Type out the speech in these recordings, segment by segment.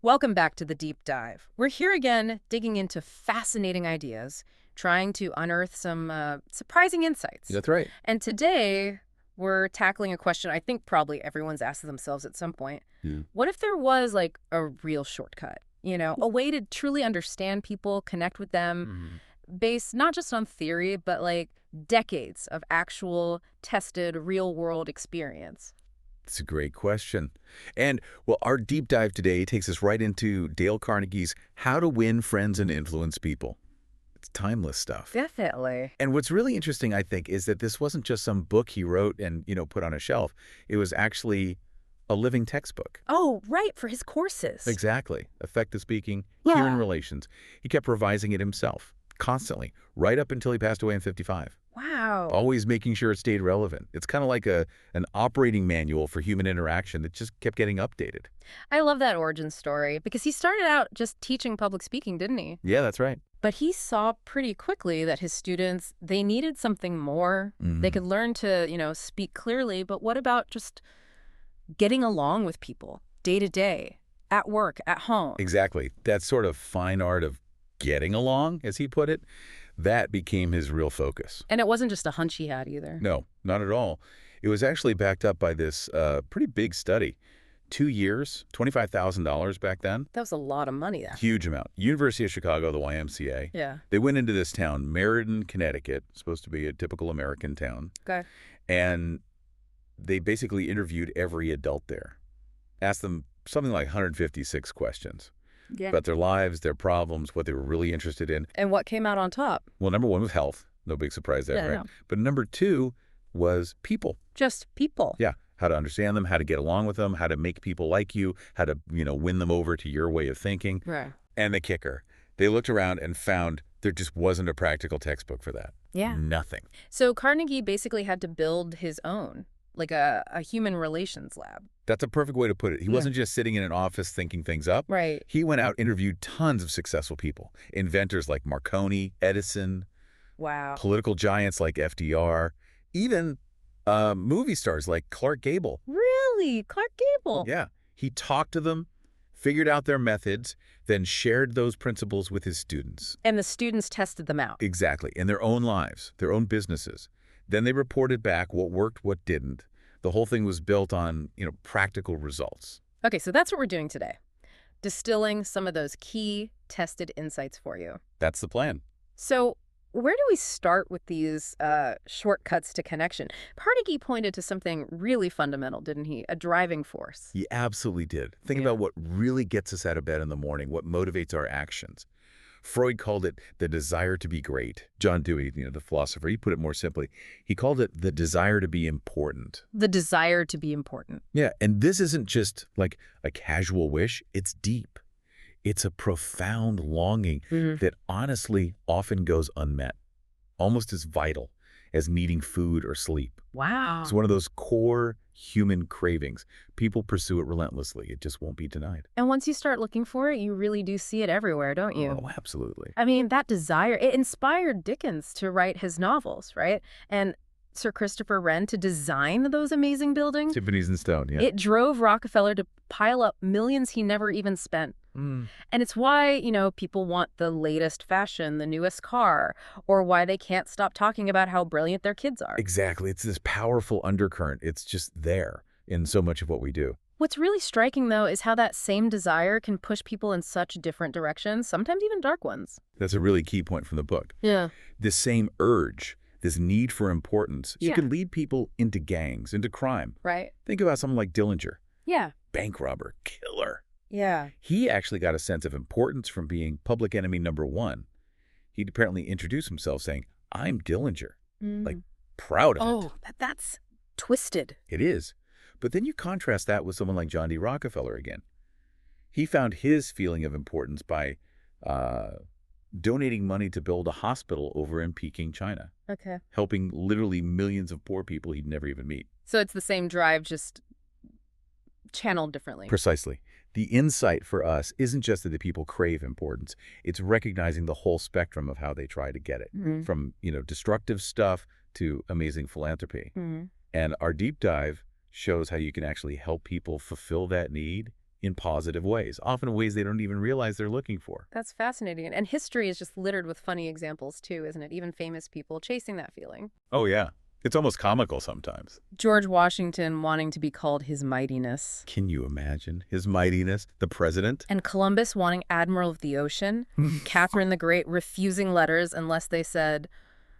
Welcome back to the deep dive. We're here again, digging into fascinating ideas, trying to unearth some surprising insights. That's right. And today, we're tackling a question I think probably everyone's asked themselves at some point. Yeah. What if there was like a real shortcut? A way to truly understand people, connect with them, Mhm. based not just on theory, but like decades of actual tested real world experience. It's a great question. And, well, our deep dive today takes us right into Dale Carnegie's How to Win Friends and Influence People. It's timeless stuff. Definitely. And what's really interesting, I think, is that this wasn't just some book he wrote and, put on a shelf. It was actually a living textbook. Oh, right, for his courses. Exactly. Effective speaking, human Yeah. relations. He kept revising it himself, constantly, right up until he passed away in 55. Wow. Always making sure it stayed relevant. It's kind of like an operating manual for human interaction that just kept getting updated. I love that origin story because he started out just teaching public speaking, didn't he? Yeah, that's right. But he saw pretty quickly that his students, they needed something more. They Mhm. could learn to, speak clearly, but what about just getting along with people day to day, at work, at home? Exactly. That sort of fine art of getting along, as he put it, that became his real focus. And it wasn't just a hunch he had either. No, not at all. It was actually backed up by this pretty big study. 2 years, $25,000 back then. That was a lot of money then. Huge amount. University of Chicago, the YMCA. Yeah. They went into this town, Meriden, Connecticut, supposed to be a typical American town. Okay. And they basically interviewed every adult there, asked them something like 156 questions Yeah. about their lives, their problems, what they were really interested in. And what came out on top? Well, number one was health. No big surprise there, Yeah, right? no. But number two was people. Just people. Yeah, how to understand them, how to get along with them, how to make people like you, how to, win them over to your way of thinking. Right. And the kicker, they looked around and found there just wasn't a practical textbook for that. Yeah. Nothing. So Carnegie basically had to build his own, like a human relations lab. That's a perfect way to put it. He Yeah. wasn't just sitting in an office thinking things up. Right. He went out, interviewed tons of successful people, inventors like Marconi, Edison, Wow. political giants like FDR, even movie stars like Clark Gable. Really? Clark Gable? Yeah. He talked to them, figured out their methods, then shared those principles with his students. And the students tested them out. Exactly. In their own lives, their own businesses. Then they reported back what worked, what didn't. The whole thing was built on, practical results. Okay, so that's what we're doing today. Distilling some of those key tested insights for you. That's the plan. So where do we start with these shortcuts to connection? Carnegie pointed to something really fundamental, didn't he? A driving force. He absolutely did. Think Yeah. about what really gets us out of bed in the morning, what motivates our actions. Freud called it the desire to be great. John Dewey, the philosopher, he put it more simply. He called it the desire to be important. The desire to be important. Yeah, and this isn't just like a casual wish. It's deep. It's a profound longing that honestly often goes unmet, almost as vital as needing food or sleep. Wow. It's one of those core human cravings. People pursue it relentlessly. It just won't be denied. And once you start looking for it, you really do see it everywhere, don't you? Oh, absolutely. I mean, that desire, it inspired Dickens to write his novels, right? And Sir Christopher Wren to design those amazing buildings. Tiffany's and Stone, yeah. It drove Rockefeller to pile up millions he never even spent. And it's why, people want the latest fashion, the newest car, or why they can't stop talking about how brilliant their kids are. Exactly. It's this powerful undercurrent. It's just there in so much of what we do. What's really striking, though, is how that same desire can push people in such different directions, sometimes even dark ones. That's a really key point from the book. Yeah. This same urge, this need for importance, Yeah. you can lead people into gangs, into crime. Right? Think about someone like Dillinger, Yeah. bank robber, killer. Yeah. He actually got a sense of importance from being public enemy number one. He'd apparently introduced himself saying, I'm Dillinger, like proud of it. Oh, that's twisted. It is. But then you contrast that with someone like John D. Rockefeller again. He found his feeling of importance by donating money to build a hospital over in Peking, China, Okay. helping literally millions of poor people he'd never even meet. So it's the same drive, just channeled differently. Precisely. The insight for us isn't just that the people crave importance. It's recognizing the whole spectrum of how they try to get it, from, destructive stuff to amazing philanthropy. And our deep dive shows how you can actually help people fulfill that need in positive ways, often ways they don't even realize they're looking for. That's fascinating. And history is just littered with funny examples, too, isn't it? Even famous people chasing that feeling. Oh, yeah. It's almost comical sometimes. George Washington wanting to be called His Mightiness. Can you imagine his mightiness? The president? And Columbus wanting Admiral of the Ocean. Catherine the Great refusing letters unless they said,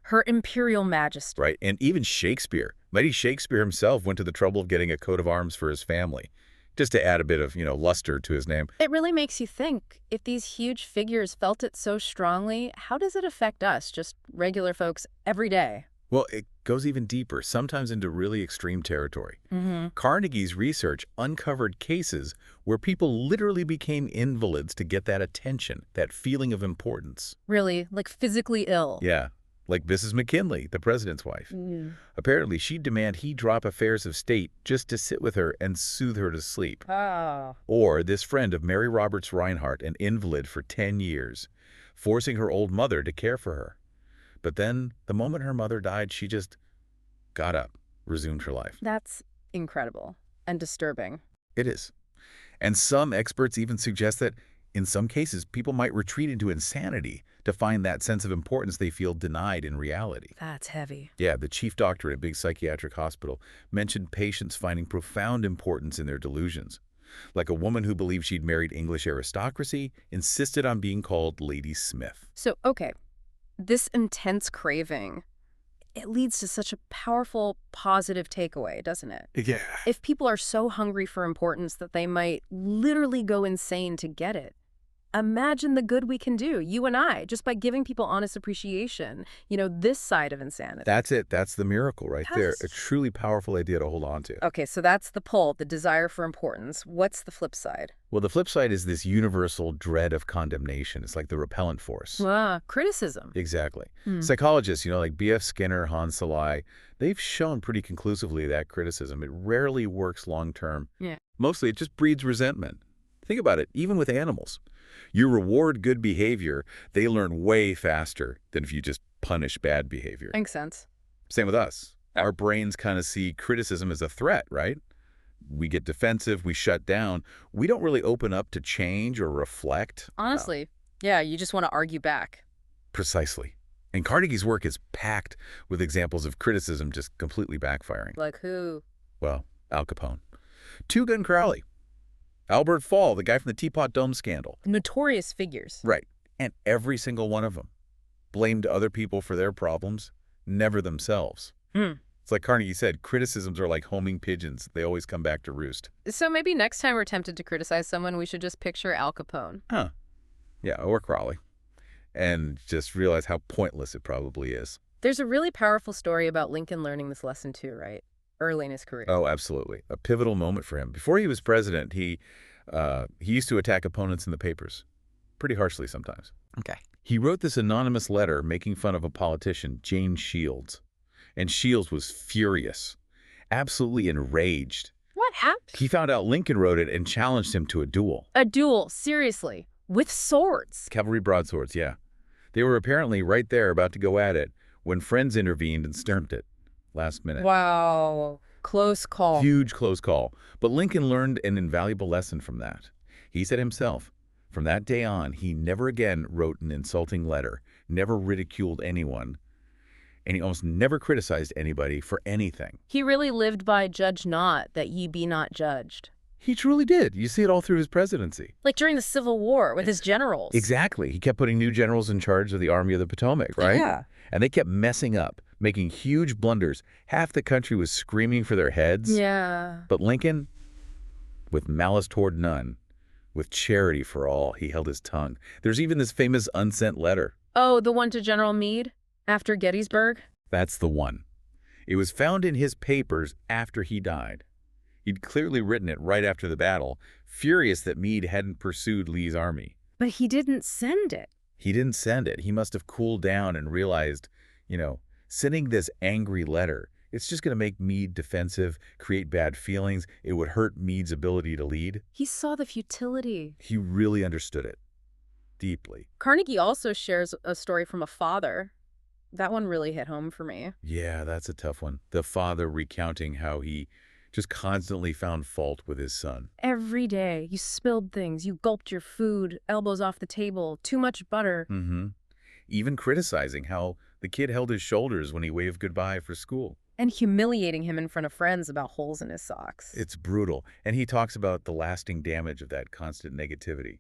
Her Imperial Majesty. Right. And even Shakespeare. Mighty Shakespeare himself went to the trouble of getting a coat of arms for his family, just to add a bit of, luster to his name. It really makes you think, if these huge figures felt it so strongly, how does it affect us, just regular folks, every day? Well, it goes even deeper, sometimes into really extreme territory. Carnegie's research uncovered cases where people literally became invalids to get that attention, that feeling of importance. Really, like physically ill. Yeah, like Mrs. McKinley, the president's wife. Apparently, she'd demand he drop affairs of state just to sit with her and soothe her to sleep. Oh. Or this friend of Mary Roberts Rinehart, an invalid for 10 years, forcing her old mother to care for her. But then, the moment her mother died, she just got up, resumed her life. That's incredible and disturbing. It is. And some experts even suggest that, in some cases, people might retreat into insanity to find that sense of importance they feel denied in reality. That's heavy. Yeah, the chief doctor at a big psychiatric hospital mentioned patients finding profound importance in their delusions. Like a woman who believed she'd married English aristocracy insisted on being called Lady Smith. So, okay, this intense craving, it leads to such a powerful, positive takeaway, doesn't it? Yeah. If people are so hungry for importance that they might literally go insane to get it, imagine the good we can do, you and I, just by giving people honest appreciation, this side of insanity. That's it. That's the miracle right there. Yes. A truly powerful idea to hold on to. Okay, so that's the pull, the desire for importance. What's the flip side? Well, the flip side is this universal dread of condemnation. It's like the repellent force. Criticism. Exactly. Psychologists, like B.F. Skinner, Hans Selye, they've shown pretty conclusively that criticism, it rarely works long-term. Yeah. Mostly, it just breeds resentment. Think about it, even with animals. You reward good behavior, they learn way faster than if you just punish bad behavior. Makes sense. Same with us. Our brains kind of see criticism as a threat, right? We get defensive, we shut down. We don't really open up to change or reflect. Honestly, yeah, you just want to argue back. Precisely. And Carnegie's work is packed with examples of criticism just completely backfiring. Like who? Well, Al Capone. Two Gun Crowley. Albert Fall, the guy from the Teapot Dome scandal. Notorious figures. Right. And every single one of them blamed other people for their problems, never themselves. It's like Carnegie said, criticisms are like homing pigeons. They always come back to roost. So maybe next time we're tempted to criticize someone, we should just picture Al Capone. Yeah, or Crowley. And just realize how pointless it probably is. There's a really powerful story about Lincoln learning this lesson too, right? Early in his career. Oh, absolutely. A pivotal moment for him. Before he was president, he used to attack opponents in the papers. Pretty harshly sometimes. Okay. He wrote this anonymous letter making fun of a politician, Jane Shields. And Shields was furious, absolutely enraged. What happened? He found out Lincoln wrote it and challenged him to a duel. A duel, seriously, with swords. Cavalry broadswords, yeah. They were apparently right there about to go at it when friends intervened and stopped it. Last minute. Wow. Close call. Huge close call. But Lincoln learned an invaluable lesson from that. He said himself, from that day on, he never again wrote an insulting letter, never ridiculed anyone, and he almost never criticized anybody for anything. He really lived by judge not, that ye be not judged. He truly did. You see it all through his presidency. Like during the Civil War with his generals. Exactly. He kept putting new generals in charge of the Army of the Potomac, right? Yeah. And they kept messing up, making huge blunders. Half the country was screaming for their heads. Yeah. But Lincoln, with malice toward none, with charity for all, he held his tongue. There's even this famous unsent letter. Oh, the one to General Meade after Gettysburg? That's the one. It was found in his papers after he died. He'd clearly written it right after the battle, furious that Meade hadn't pursued Lee's army. But he didn't send it. He didn't send it. He must have cooled down and realized, sending this angry letter, it's just going to make Meade defensive, create bad feelings. It would hurt Meade's ability to lead. He saw the futility. He really understood it deeply. Carnegie also shares a story from a father. That one really hit home for me. Yeah, that's a tough one. The father recounting how he just constantly found fault with his son. Every day, you spilled things, you gulped your food, elbows off the table, too much butter. Even criticizing how the kid held his shoulders when he waved goodbye for school. And humiliating him in front of friends about holes in his socks. It's brutal. And he talks about the lasting damage of that constant negativity.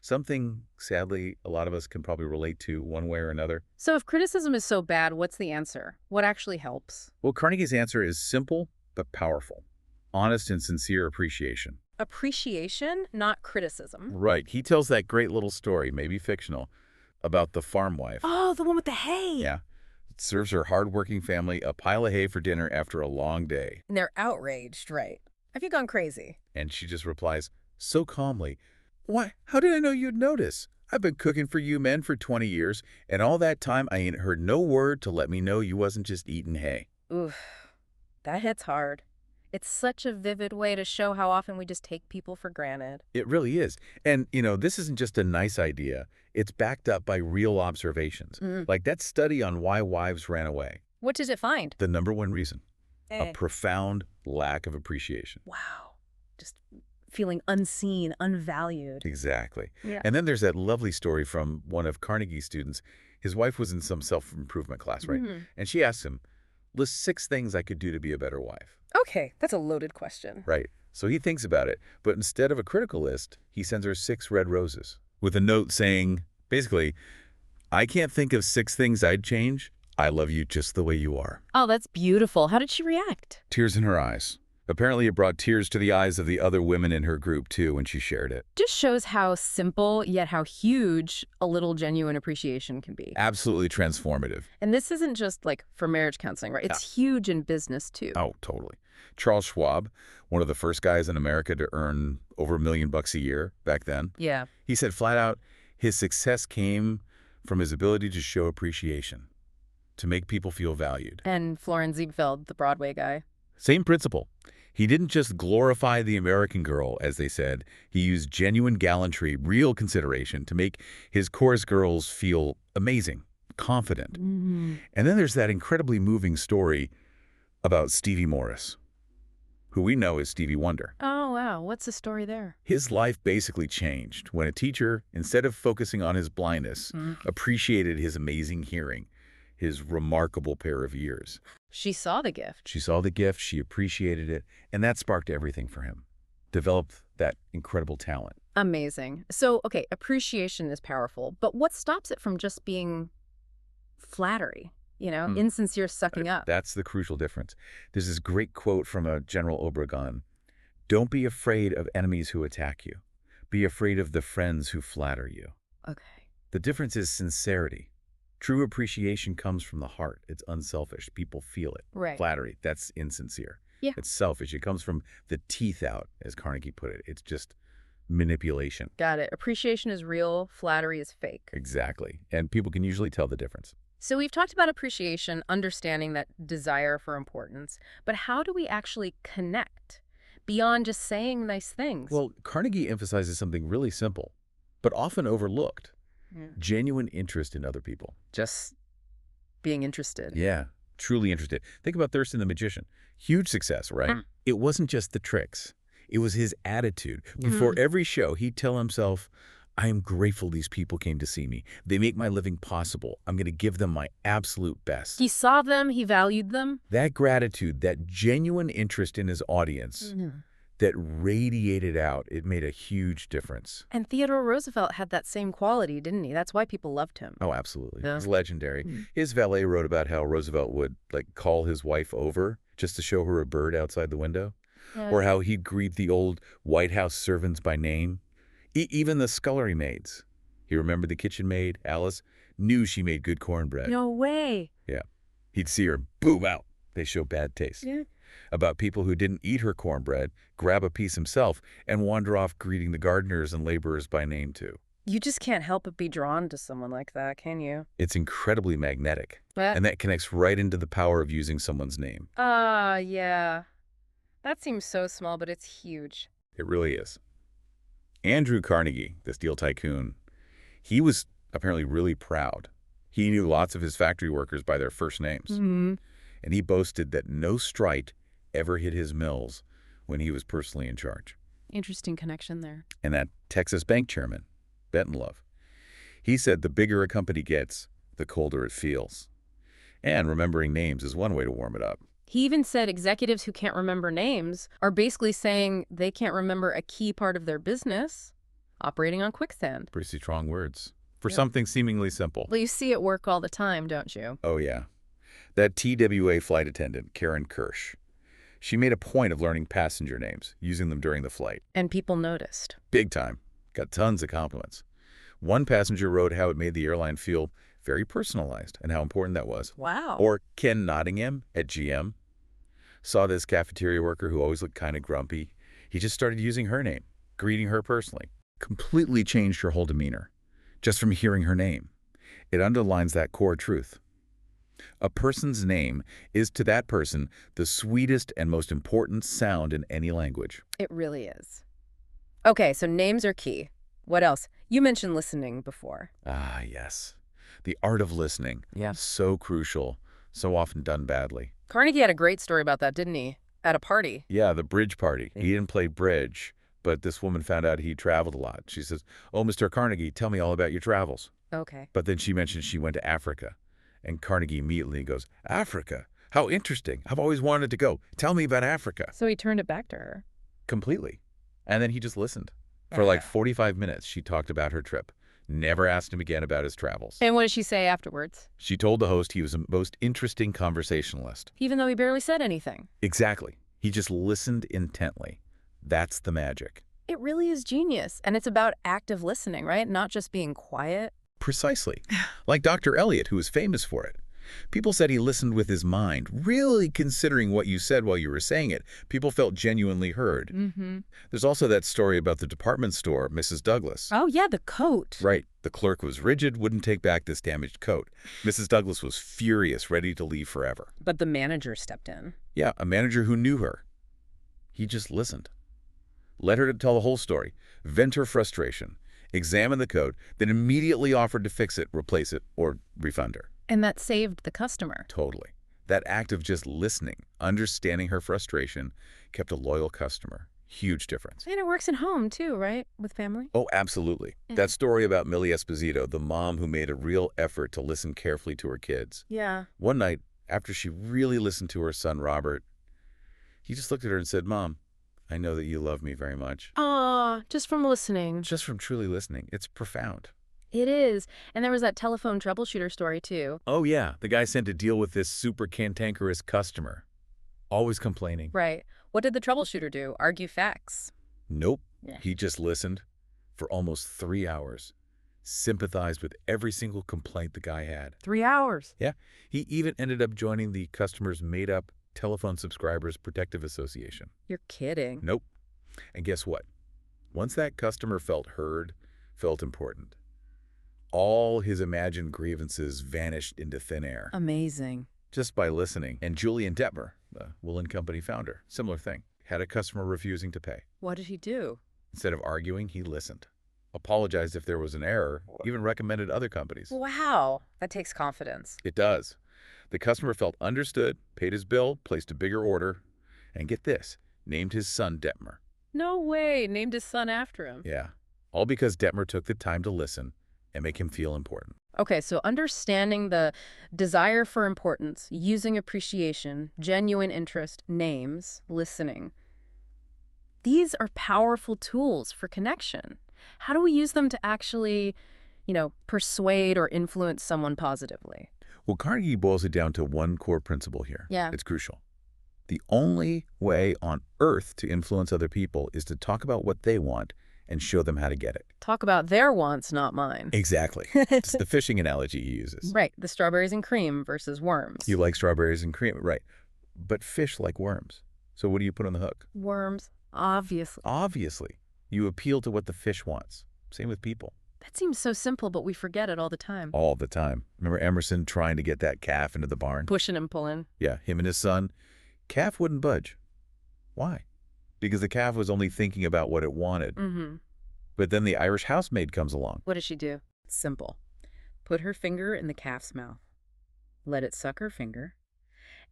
Something, sadly, a lot of us can probably relate to one way or another. So if criticism is so bad, what's the answer? What actually helps? Well, Carnegie's answer is simple but powerful. Honest and sincere appreciation. Appreciation, not criticism. Right. He tells that great little story, maybe fictional, about the farm wife. Oh, the one with the hay. Yeah. Serves her hardworking family a pile of hay for dinner after a long day. And they're outraged, right? Have you gone crazy? And she just replies so calmly, "Why, how did I know you'd notice? I've been cooking for you men for 20 years, and all that time I ain't heard no word to let me know you wasn't just eating hay." Oof, that hits hard. It's such a vivid way to show how often we just take people for granted. It really is. And, this isn't just a nice idea. It's backed up by real observations. Like that study on why wives ran away. What did it find? The number one reason, a profound lack of appreciation. Wow. Just feeling unseen, unvalued. Exactly. Yeah. And then there's that lovely story from one of Carnegie's students. His wife was in some self-improvement class, right? And she asked him, list 6 things I could do to be a better wife. Okay, that's a loaded question. Right. So he thinks about it, but instead of a critical list, he sends her 6 red roses with a note saying, basically, I can't think of 6 things I'd change. I love you just the way you are. Oh, that's beautiful. How did she react? Tears in her eyes. Apparently it brought tears to the eyes of the other women in her group, too, when she shared it. Just shows how simple, yet how huge a little genuine appreciation can be. Absolutely transformative. And this isn't just like for marriage counseling, right? It's huge in business, too. Oh, totally. Charles Schwab, one of the first guys in America to earn over $1 million a year back then. Yeah. He said flat out, his success came from his ability to show appreciation, to make people feel valued. And Florin Ziegfeld, the Broadway guy. Same principle. He didn't just glorify the American girl, as they said. He used genuine gallantry, real consideration to make his chorus girls feel amazing, confident. And then there's that incredibly moving story about Stevie Morris, who we know as Stevie Wonder. Oh, wow. What's the story there? His life basically changed when a teacher, instead of focusing on his blindness, appreciated his amazing hearing, his remarkable pair of ears. She saw the gift. She saw the gift, she appreciated it, and that sparked everything for him. Developed that incredible talent. Amazing. So, okay, appreciation is powerful, but what stops it from just being flattery? Insincere sucking up. That's the crucial difference. There's this great quote from a General Obregon. Don't be afraid of enemies who attack you. Be afraid of the friends who flatter you. Okay. The difference is sincerity. True appreciation comes from the heart. It's unselfish. People feel it. Right. Flattery, that's insincere. Yeah. It's selfish. It comes from the teeth out, as Carnegie put it. It's just manipulation. Got it. Appreciation is real. Flattery is fake. Exactly. And people can usually tell the difference. So we've talked about appreciation, understanding that desire for importance, but how do we actually connect beyond just saying nice things? Well, Carnegie emphasizes something really simple, but often overlooked. Genuine interest in other people. Just being interested. Yeah, truly interested. Think about Thurston the Magician. Huge success, right? It wasn't just the tricks. It was his attitude. Before every show, he'd tell himself, I am grateful these people came to see me. They make my living possible. I'm going to give them my absolute best. He saw them. He valued them. That gratitude, that genuine interest in his audience, that radiated out, it made a huge difference. And Theodore Roosevelt had that same quality, didn't he? That's why people loved him. Oh, absolutely. Yeah. It's legendary. His valet wrote about how Roosevelt would call his wife over just to show her a bird outside the window, or how he'd greet the old White House servants by name. Even the scullery maids. He remembered the kitchen maid, Alice, knew she made good cornbread. No way. Yeah. He'd see her, boom, out. They show bad taste. Yeah. About people who didn't eat her cornbread, grab a piece himself, and wander off greeting the gardeners and laborers by name, too. You just can't help but be drawn to someone like that, can you? It's incredibly magnetic. And that connects right into the power of using someone's name. Yeah. That seems so small, but it's huge. It really is. Andrew Carnegie, the steel tycoon, he was apparently really proud. He knew lots of his factory workers by their first names. And he boasted that no strike ever hit his mills when he was personally in charge. Interesting connection there. And that Texas bank chairman, Bentonlove, he said the bigger a company gets, the colder it feels. And remembering names is one way to warm it up. He even said executives who can't remember names are basically saying they can't remember a key part of their business, operating on quicksand. Pretty strong words for Yep. something seemingly simple. Well, you see it work all the time, don't you? Oh, yeah. That TWA flight attendant, Karen Kirsch, she made a point of learning passenger names, using them during the flight. And people noticed. Big time. Got tons of compliments. One passenger wrote how it made the airline feel very personalized and how important that was. Wow. Or Ken Nottingham at GM saw this cafeteria worker who always looked kind of grumpy. He just started using her name, greeting her personally. Completely changed her whole demeanor just from hearing her name. It underlines that core truth. A person's name is to that person the sweetest and most important sound in any language. It really is. Okay, so names are key. What else? You mentioned listening before. Ah, yes. The art of listening. Yeah. So crucial, so often done badly. Carnegie had a great story about that, didn't he? At a party. Yeah, the bridge party. He didn't play bridge, but this woman found out he traveled a lot. She says, "Oh, Mr. Carnegie, tell me all about your travels." Okay. But then she mentioned she went to Africa. And Carnegie immediately goes, "Africa? How interesting. I've always wanted to go. Tell me about Africa." So he turned it back to her. Completely. And then he just listened. For like 45 minutes, she talked about her trip. Never asked him again about his travels. And what did she say afterwards? She told the host he was the most interesting conversationalist. Even though he barely said anything. Exactly. He just listened intently. That's the magic. It really is genius. And it's about active listening, right? Not just being quiet. Precisely. Like Dr. Eliot, who was famous for it. People said he listened with his mind, really considering what you said while you were saying it. People felt genuinely heard. Mm-hmm. There's also that story about the department store, Mrs. Douglas. Oh, yeah, the coat. Right. The clerk was rigid, wouldn't take back this damaged coat. Mrs. Douglas was furious, ready to leave forever. But the manager stepped in. Yeah, a manager who knew her. He just listened. Let her tell the whole story, vent her frustration, examine the coat, then immediately offered to fix it, replace it, or refund her. And that saved the customer. Totally. That act of just listening, understanding her frustration, kept a loyal customer. Huge difference. And it works at home, too, right? With family? Oh, absolutely. Yeah. That story about Millie Esposito, the mom who made a real effort to listen carefully to her kids. Yeah. One night, after she really listened to her son, Robert, he just looked at her and said, "Mom, I know that you love me very much." Aw, just from listening. Just from truly listening. It's profound. It is. And there was that telephone troubleshooter story, too. Oh, yeah. The guy sent to deal with this super cantankerous customer. Always complaining. Right. What did the troubleshooter do? Argue facts. Nope. Yeah. He just listened for almost 3 hours. Sympathized with every single complaint the guy had. 3 hours. Yeah. He even ended up joining the customer's made-up Telephone Subscribers Protective Association. You're kidding. Nope. And guess what? Once that customer felt heard, felt important, all his imagined grievances vanished into thin air. Amazing. Just by listening. And Julian Detmer, the Woolen Company founder, similar thing. Had a customer refusing to pay. What did he do? Instead of arguing, he listened. Apologized if there was an error, even recommended other companies. Wow. That takes confidence. It does. The customer felt understood, paid his bill, placed a bigger order, and get this, named his son Detmer. No way. Named his son after him. Yeah. All because Detmer took the time to listen and make him feel important. Okay, so understanding the desire for importance, using appreciation, genuine interest, names, listening. These are powerful tools for connection. How do we use them to actually, persuade or influence someone positively? Well, Carnegie boils it down to one core principle here. Yeah. It's crucial. The only way on earth to influence other people is to talk about what they want and show them how to get it. Talk about their wants, not mine. Exactly. It's the fishing analogy he uses. Right, the strawberries and cream versus worms. You like strawberries and cream, right. But fish like worms. So what do you put on the hook? Worms, obviously. Obviously. You appeal to what the fish wants. Same with people. That seems so simple, but we forget it all the time. All the time. Remember Emerson trying to get that calf into the barn? Pushing and pulling. Yeah, him and his son. Calf wouldn't budge. Why? Because the calf was only thinking about what it wanted. Mm-hmm. But then the Irish housemaid comes along. What does she do? It's simple. Put her finger in the calf's mouth. Let it suck her finger.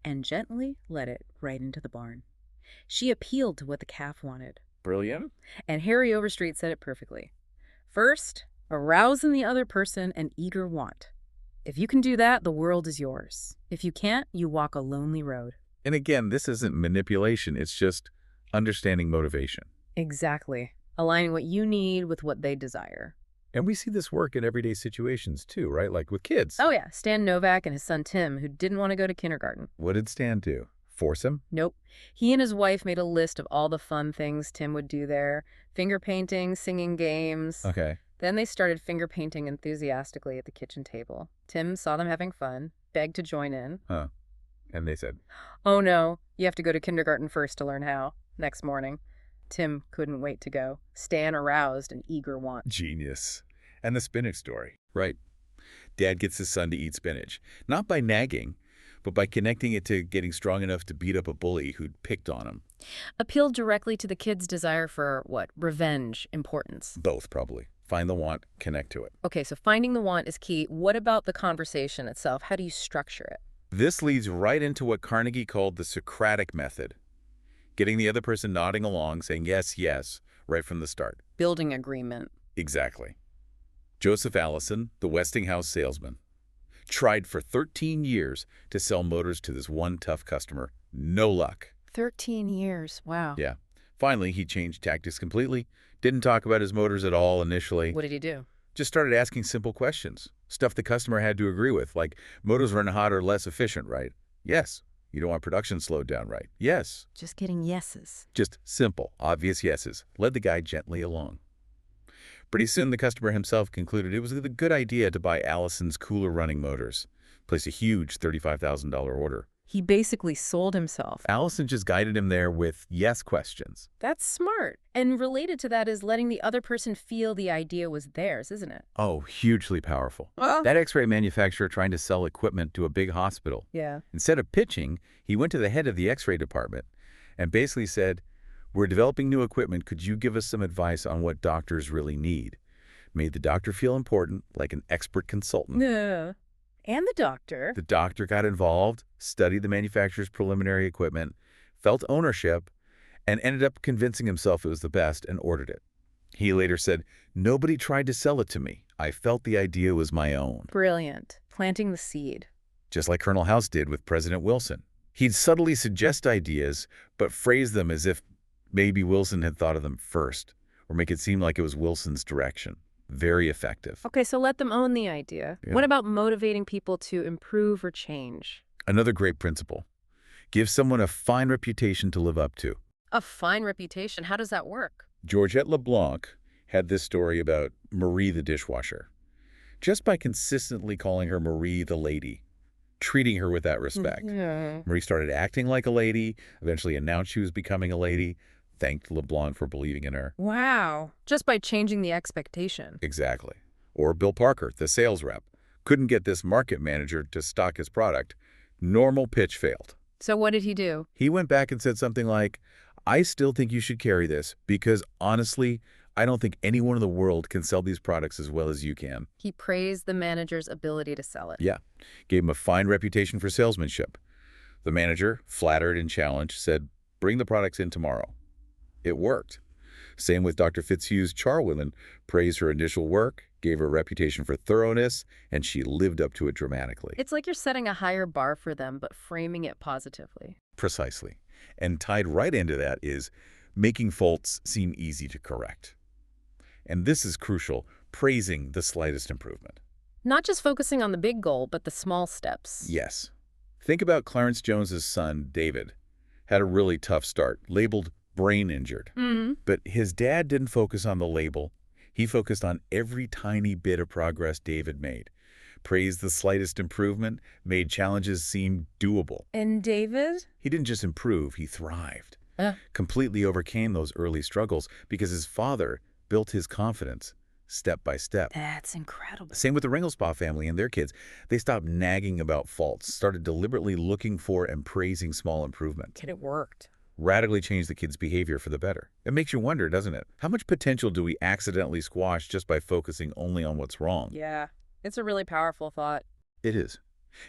And gently let it right into the barn. She appealed to what the calf wanted. Brilliant. And Harry Overstreet said it perfectly. First, arouse in the other person an eager want. If you can do that, the world is yours. If you can't, you walk a lonely road. And again, this isn't manipulation. It's just understanding motivation. Exactly. Aligning what you need with what they desire. And we see this work in everyday situations too, right? Like with kids. Oh yeah, Stan Novak and his son Tim, who didn't want to go to kindergarten. What did Stan do? Force him? Nope. He and his wife made a list of all the fun things Tim would do there. Finger painting, singing games. Okay. Then they started finger painting enthusiastically at the kitchen table. Tim saw them having fun, begged to join in. Huh. And they said, Oh no, you have to go to kindergarten first to learn how. Next morning. Tim couldn't wait to go. Stan aroused an eager want. genius. And the spinach story. Right. Dad gets his son to eat spinach, not by nagging, but by connecting it to getting strong enough to beat up a bully who'd picked on him. Appealed directly to the kid's desire for, what, revenge, importance. Both, probably. Find the want, connect to it. Okay, so finding the want is key. What about the conversation itself? How do you structure it? This leads right into what Carnegie called the Socratic method. Getting the other person nodding along, saying yes, yes, right from the start. Building agreement. Exactly. Joseph Allison, the Westinghouse salesman, tried for 13 years to sell motors to this one tough customer. No luck. 13 years. Wow. Yeah. Finally, he changed tactics completely. Didn't talk about his motors at all initially. What did he do? Just started asking simple questions. Stuff the customer had to agree with, like motors run hotter, less efficient, right? Yes. You don't want production slowed down, right? Yes. Just getting yeses. Just simple, obvious yeses. Led the guy gently along. Pretty soon, the customer himself concluded it was a good idea to buy Allison's cooler-running motors. Placed a huge $35,000 order. He basically sold himself. Allison just guided him there with yes questions. That's smart. And related to that is letting the other person feel the idea was theirs, isn't it? Oh, hugely powerful. Well, That X-ray manufacturer trying to sell equipment to a big hospital. yeah. Instead of pitching, he went to the head of the X-ray department and basically said, "We're developing new equipment. Could you give us some advice on what doctors really need?" Made the doctor feel important, like an expert consultant. Yeah. And the doctor. The doctor got involved, studied the manufacturer's preliminary equipment, felt ownership, and ended up convincing himself it was the best and ordered it. He later said, "Nobody tried to sell it to me. I felt the idea was my own." Brilliant. Planting the seed. Just like Colonel House did with President Wilson. He'd subtly suggest ideas, but phrase them as if maybe Wilson had thought of them first, or make it seem like it was Wilson's direction. Very effective. Okay, so let them own the idea. Yeah. What about motivating people to improve or change? Another great principle. Give someone a fine reputation to live up to. A fine reputation. How does that work? Georgette LeBlanc had this story about Marie the dishwasher. Just by consistently calling her Marie the lady, treating her with that respect. Yeah. Marie started acting like a lady, eventually announced she was becoming a lady, thanked LeBlanc for believing in her. Wow. Just by changing the expectation. Exactly. Or Bill Parker, the sales rep, couldn't get this market manager to stock his product. Normal pitch failed. So what did he do? He went back and said something like, "I still think you should carry this because, honestly, I don't think anyone in the world can sell these products as well as you can." He praised the manager's ability to sell it. Yeah. Gave him a fine reputation for salesmanship. The manager, flattered and challenged, said, "Bring the products in tomorrow." It worked. Same with Dr. Fitzhugh's charwoman. Praised her initial work, gave her a reputation for thoroughness, and she lived up to it dramatically. It's like you're setting a higher bar for them, but framing it positively. Precisely. And tied right into that is making faults seem easy to correct. And this is crucial, praising the slightest improvement. Not just focusing on the big goal, but the small steps. Yes. Think about Clarence Jones's son, David. Had a really tough start, labeled brain injured. But his dad didn't focus on the label. He focused on every tiny bit of progress David made. Praised the slightest improvement, made challenges seem doable. And David? He didn't just improve, he thrived. Completely overcame those early struggles because his father built his confidence step by step. That's incredible. Same with the Ringelspaugh family and their kids. They stopped nagging about faults, started deliberately looking for and praising small improvements. It worked. Radically changed the kids' behavior for the better. It makes you wonder, doesn't it? How much potential do we accidentally squash just by focusing only on what's wrong? Yeah, it's a really powerful thought. It is.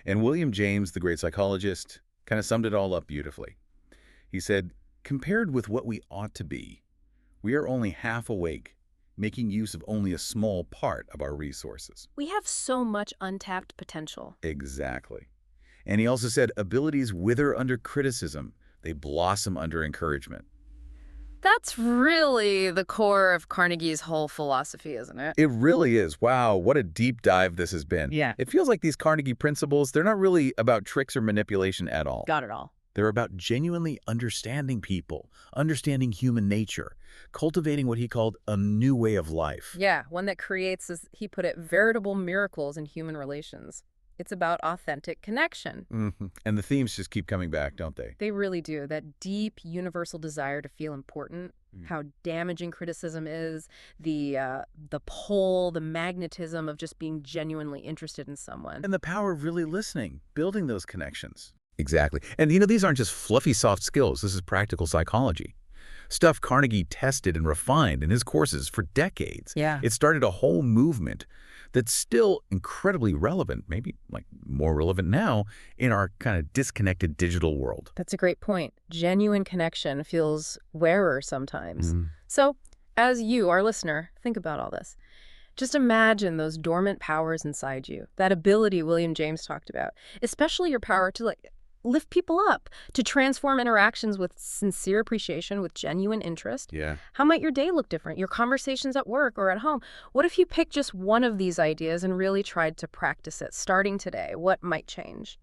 And William James, the great psychologist, kind of summed it all up beautifully. He said, Compared with what we ought to be, we are only half awake, making use of only a small part of our resources. We have so much untapped potential. Exactly. And he also said abilities wither under criticism. They blossom under encouragement. That's really the core of Carnegie's whole philosophy, isn't it? It really is. Wow, what a deep dive this has been. Yeah. It feels like these Carnegie principles, they're not really about tricks or manipulation at all. Got it all. They're about genuinely understanding people, understanding human nature, cultivating what he called a new way of life. Yeah, one that creates, as he put it, veritable miracles in human relations. It's about authentic connection. And the themes just keep coming back, don't they? They really do. That deep, universal desire to feel important, how damaging criticism is, the pull, the magnetism of just being genuinely interested in someone. And the power of really listening, building those connections. Exactly. And these aren't just fluffy soft skills. This is practical psychology. Stuff Carnegie tested and refined in his courses for decades. Yeah. It started a whole movement that's still incredibly relevant, maybe like more relevant now in our kind of disconnected digital world. That's a great point. Genuine connection feels rarer sometimes. So, as you, our listener, think about all this. Just imagine those dormant powers inside you, that ability William James talked about, especially your power to lift people up, to transform interactions with sincere appreciation, with genuine interest. Yeah. How might your day look different? Your conversations at work or at home? What if you picked just one of these ideas and really tried to practice it starting today? What might change?